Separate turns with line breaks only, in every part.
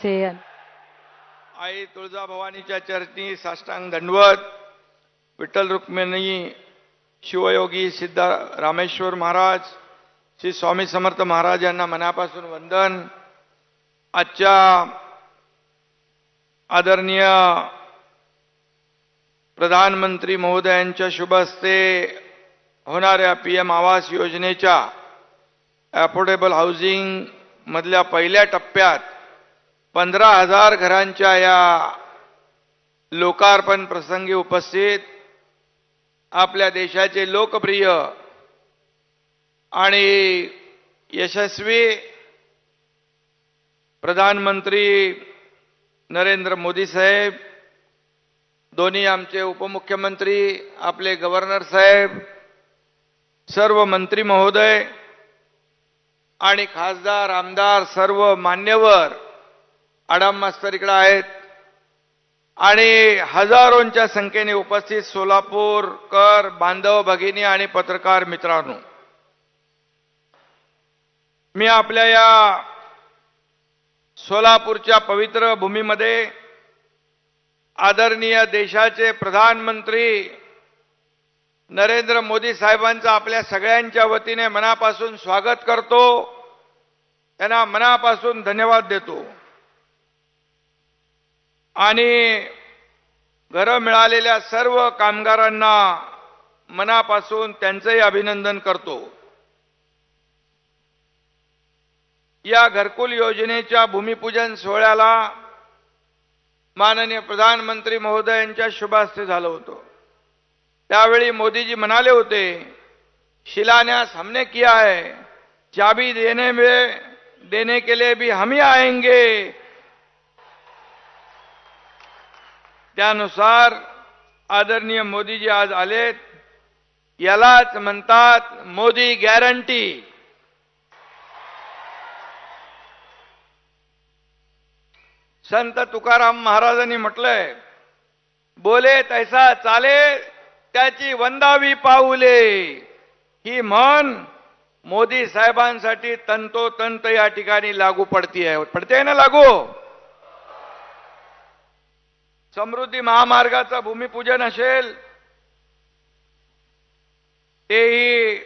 से।
आई तुळजाभवानीच्या चरणी साष्टांग दंडवत. विठ्ठल रुक्मिणी शिवयोगी सिद्ध रामेश्वर महाराज श्री स्वामी समर्थ महाराज यांना मनापासून वंदन. आजच्या आदरणीय प्रधानमंत्री महोदयांच्या शुभ हस्ते होणाऱ्या पीएम आवास योजनेच्या अफोर्डेबल हाऊसिंग मधल्या पहिल्या टप्प्यात 15,000 घरांच्या या लोकार्पण प्रसंगी उपस्थित आपल्या देशाचे लोकप्रिय आणि यशस्वी प्रधानमंत्री नरेंद्र मोदी साहेब, दोन्ही आमचे उपमुख्यमंत्री, आपले गव्हर्नर साहेब, सर्व मंत्री महोदय आणि खासदार आमदार, सर्व मान्यवर, आडाम मास्तर इकडे आहेत आणि हजारोंच्या संख्येने उपस्थित सोलापूरकर बांधव भगिनी आणि पत्रकार मित्रांनो, मी आपल्या या सोलापूरच्या पवित्र भूमीमध्ये आदरणीय देशाचे प्रधानमंत्री नरेंद्र मोदी साहेबांचं आपल्या सगळ्यांच्या वतीने मनापासून स्वागत करतो, त्यांना मनापासून धन्यवाद देतो आणि घरं मिळालेल्या सर्व कामगारांना मनापासून त्यांचेही अभिनंदन करतो. या घरकुल योजनेच्या भूमिपूजन सोहळ्याला माननीय प्रधानमंत्री महोदयांच्या शुभ हस्ते झालं होतं. त्यावेळी मोदीजी म्हणाले होते, शिलान्यास हमने किया है, चाबी देने के लिए भी हम ही आएंगे. त्यानुसार आदरणीय मोदीजी आज आलेत. यालाच म्हणतात मोदी गॅरंटी. संत तुकाराम महाराजांनी म्हटलंय, बोले तैसा चाले त्याची वंदावी पाऊले. ही म्हण मोदी साहेबांसाठी तंतोतंत या ठिकाणी लागू पडते ना लागू. समृद्धी महामार्गाचं भूमिपूजन असेल तेही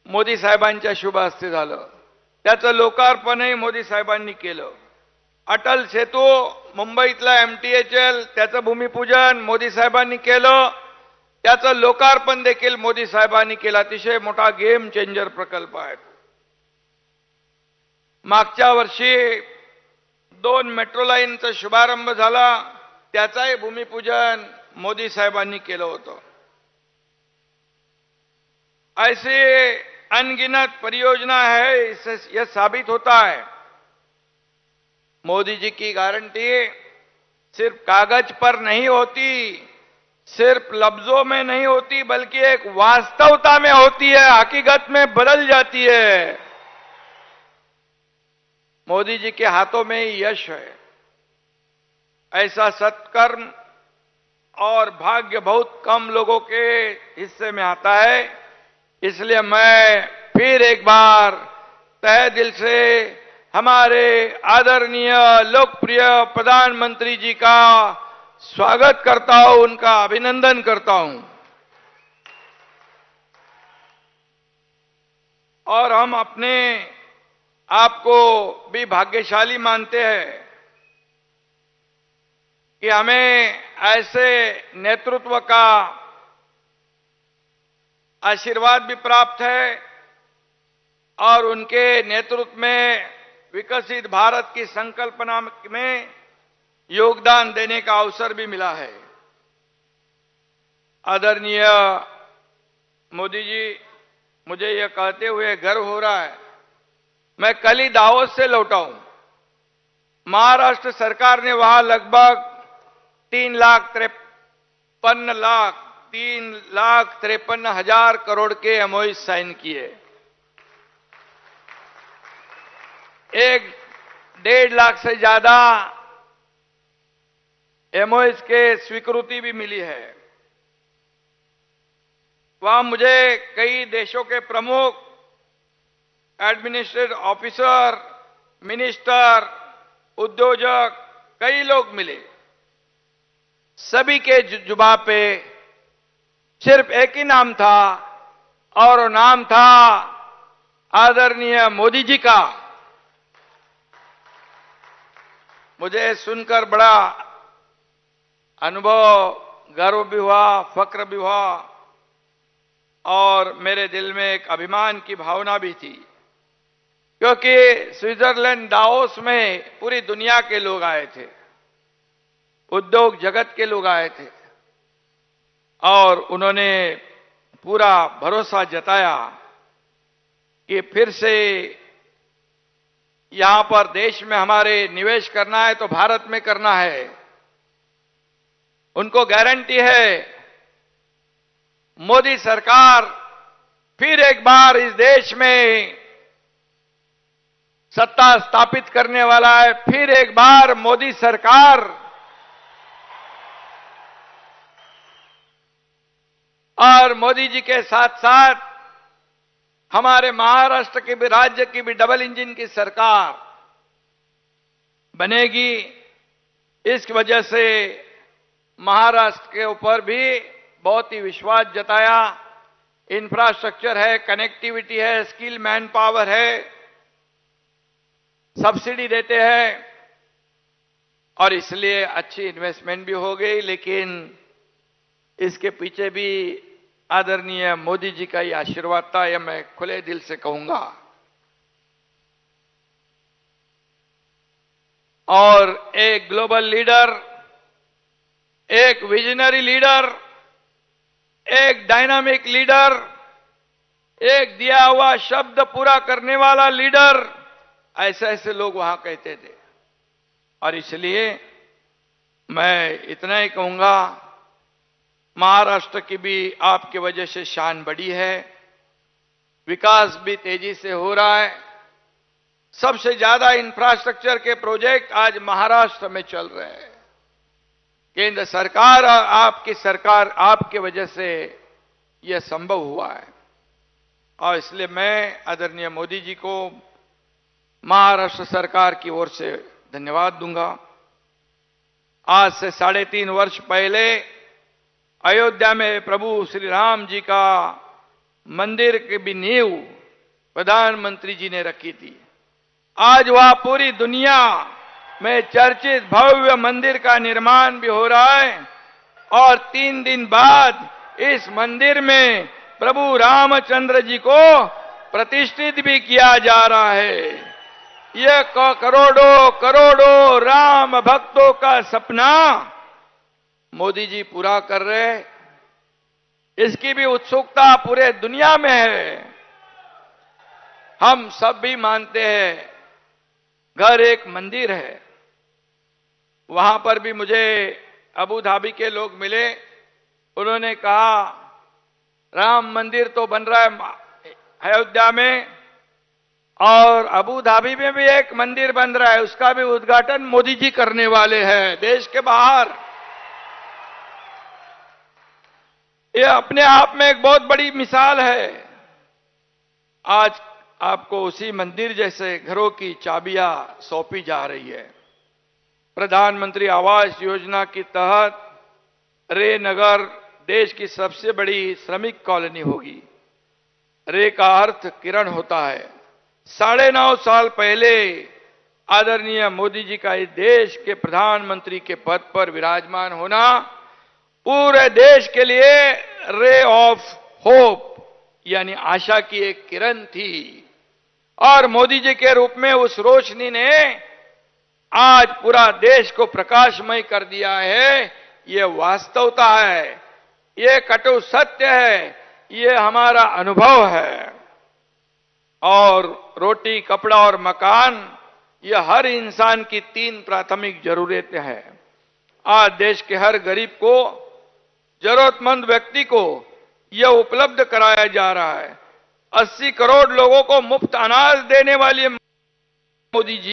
मोदी साहेबांच्या शुभ हस्ते झालं. त्याचं लोकार्पणही मोदी साहेबांनी केलं. अटल सेतू मुंबईतला MTHL त्याचं भूमिपूजन मोदी साहेबांनी केलं. त्याचं लोकार्पण देखील मोदी साहेबांनी केलं. अतिशय मोठा गेम चेंजर प्रकल्प आहे. मागच्या वर्षी 2 मेट्रो लाईनचा शुभारंभ झाला, त्याचाही भूमिपूजन मोदी साहेबांनी केलं होतं. ऐसे अनगिनत परियोजना है. इससे यह साबित होता है मोदी जी की गारंटी सिर्फ कागज पर नहीं होती, सिर्फ लफ्जों में नहीं होती, बल्कि एक वास्तवता में होती है, हकीकत में बदल जाती है. मोदी जी के हाथों में ही यश है. ऐसा सत्कर्म और भाग्य बहुत कम लोगों के हिस्से में आता है. इसलिए मैं फिर एक बार तहे दिल से हमारे आदरणीय लोकप्रिय प्रधानमंत्री जी का स्वागत करता हूं, उनका अभिनंदन करता हूं. और हम अपने आप को भी भाग्यशाली मानते हैं कि हमें ऐसे नेतृत्व का आशीर्वाद भी प्राप्त है और उनके नेतृत्व में विकसित भारत की संकल्पना में योगदान देने का अवसर भी मिला है. आदरणीय मोदी जी, मुझे यह कहते हुए गर्व हो रहा है, मैं कल ही दावोस से लौटा हूं. महाराष्ट्र सरकार ने वहां लगभग 3,53,000 करोड़ के MOU साइन किए. 1.5 लाख से ज्यादा MOU के स्वीकृति भी मिली है. वहां मुझे कई देशों के प्रमुख, एडमिनिस्ट्रेटिव ऑफिसर, मिनिस्टर उद्योजक, कई लोग मिले। सभी के जुबान पे सिर्फ एक ही नाम था और वो नाम था आदरणीय मोदी जी का। मुझे सुनकर बड़ा अनुभव, गर्व भी हुआ, फक्र भी हुआ और मेरे दिल में एक अभिमान की भावना भी थी, क्योंकि स्विट्जरलैंड दावोस में पूरी दुनिया के लोग आए थे, उद्योग जगत के लोग आए थे और उन्होंने पूरा भरोसा जताया कि फिर से यहां पर देश में हमारे निवेश करना है तो भारत में करना है। उनको गारंटी है मोदी सरकार फिर एक बार इस देश में सत्ता स्थापित करने वाला है। फिर एक बार मोदी सरकार और मोदी जी के साथ साथ हमारे महाराष्ट्र के भी, राज्य की भी डबल इंजन की सरकार बनेगी। इस वजह से महाराष्ट्र के ऊपर भी बहुत ही विश्वास जताया। इंफ्रास्ट्रक्चर है, कनेक्टिविटी है, स्किल मैन पावर है, सब्सिडी देते हैं और इसलिए अच्छी इन्वेस्टमेंट भी हो गई। लेकिन इसके पीछे भी आदरणीय मोदी जी का ये आशीर्वाद था, यह मैं खुले दिल से कहूंगा। और एक ग्लोबल लीडर, एक विजनरी लीडर, एक डायनामिक लीडर, एक दिया हुआ शब्द पूरा करने वाला लीडर, ऐसे ऐसे लोग वहां कहते थे। और इसलिए मैं इतना ही कहूंगा, महाराष्ट्र की भी आपकी वजह से शान बढ़ी है, विकास भी तेजी से हो रहा है। सबसे ज्यादा इंफ्रास्ट्रक्चर के प्रोजेक्ट आज महाराष्ट्र में चल रहे हैं। केंद्र सरकार और आपकी सरकार, आपके वजह से यह संभव हुआ है और इसलिए मैं आदरणीय मोदी जी को महाराष्ट्र सरकार की ओर से धन्यवाद दूंगा। आज से 3.5 वर्ष पहले अयोध्या में प्रभु श्री राम जी का मंदिर की भी नींव प्रधानमंत्री जी ने रखी थी। आज वह पूरी दुनिया में चर्चित भव्य मंदिर का निर्माण भी हो रहा है और 3 दिन बाद इस मंदिर में प्रभु रामचंद्र जी को प्रतिष्ठित भी किया जा रहा है। यह करोड़ों करोड़ों राम भक्तों का सपना मोदी जी पूरा कर रहे हैं। इसकी भी उत्सुकता पूरे दुनिया में है। हम सब भी मानते हैं घर एक मंदिर है। वहां पर भी मुझे अबू धाबी के लोग मिले, उन्होंने कहा राम मंदिर तो बन रहा है अयोध्या में और अबू धाबी में भी एक मंदिर बन रहा है, उसका भी उद्घाटन मोदी जी करने वाले हैं देश के बाहर। यह अपने आप में एक बहुत बड़ी मिसाल है। आज आपको उसी मंदिर जैसे घरों की चाबियां सौंपी जा रही है। प्रधानमंत्री आवास योजना के तहत रे नगर देश की सबसे बड़ी श्रमिक कॉलोनी होगी। रे का अर्थ किरण होता है। 9.5 साल पहले आदरणीय मोदी जी का इस देश के प्रधानमंत्री के पद पर विराजमान होना पूरे देश के लिए रे ऑफ होप यानी आशा की एक किरण थी और मोदी जी के रूप में उस रोशनी ने आज पूरा देश को प्रकाशमय कर दिया है। ये वास्तवता है, ये कटु सत्य है, ये हमारा अनुभव है। और रोटी, कपड़ा और मकान ये हर इंसान की 3 प्राथमिक जरूरतें हैं। आज देश के हर गरीब को, जरूरतमंद व्यक्ति को यह उपलब्ध कराया जा रहा है। 80 करोड़ लोगों को मुफ्त अनाज देने वाली मोदी जी,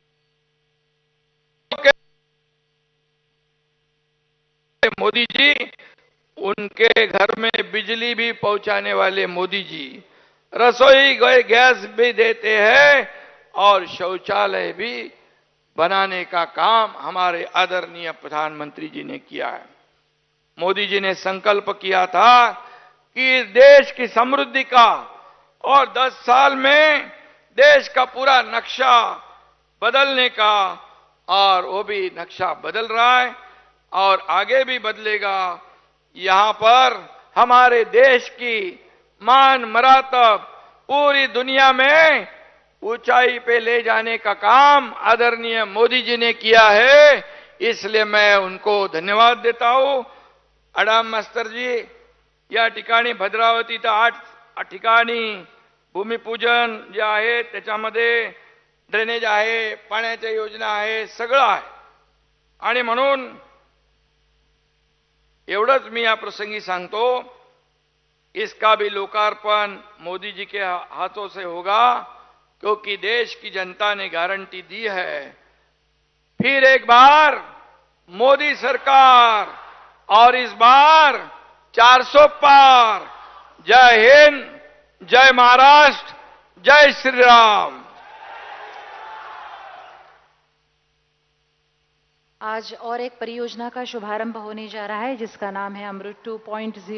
उनके घर में बिजली भी पहुंचाने वाले मोदी जी, रसोई गैस भी देते हैं और शौचालय भी बनाने का काम हमारे आदरणीय प्रधानमंत्री जी ने किया है। मोदी जी ने संकल्प किया था कि देश की समृद्धि का और 10 साल में देश का पूरा नक्शा बदलने का, और वो भी नक्शा बदल रहा है और आगे भी बदलेगा। यहां पर हमारे देश की मान मरातब पूरी दुनिया में ऊंचाई पे ले जाने का काम आदरणीय मोदी जी ने किया है, इसलिए मैं उनको धन्यवाद देता हूं। अडाम मास्तर जी, या ठिकाणी भद्रावती तर 8 ठिकाणी भूमिपूजन जे आहे त्याच्यामध्ये ड्रेनेज आहे, पाण्याच्या योजना आहे, सगळं आहे। आणि म्हणून एवढंच मी या प्रसंगी सांगतो, इसका भी लोकार्पण मोदी जी के हाथों से होगा, क्योंकि देश की जनता ने गारंटी दी है। फिर एक बार मोदी सरकार, और इस बार 400 पार। जय हिंद, जय महाराष्ट्र, जय श्री राम।
आज और एक परियोजना का शुभारंभ होने जा रहा है जिसका नाम है अमृत 2.0।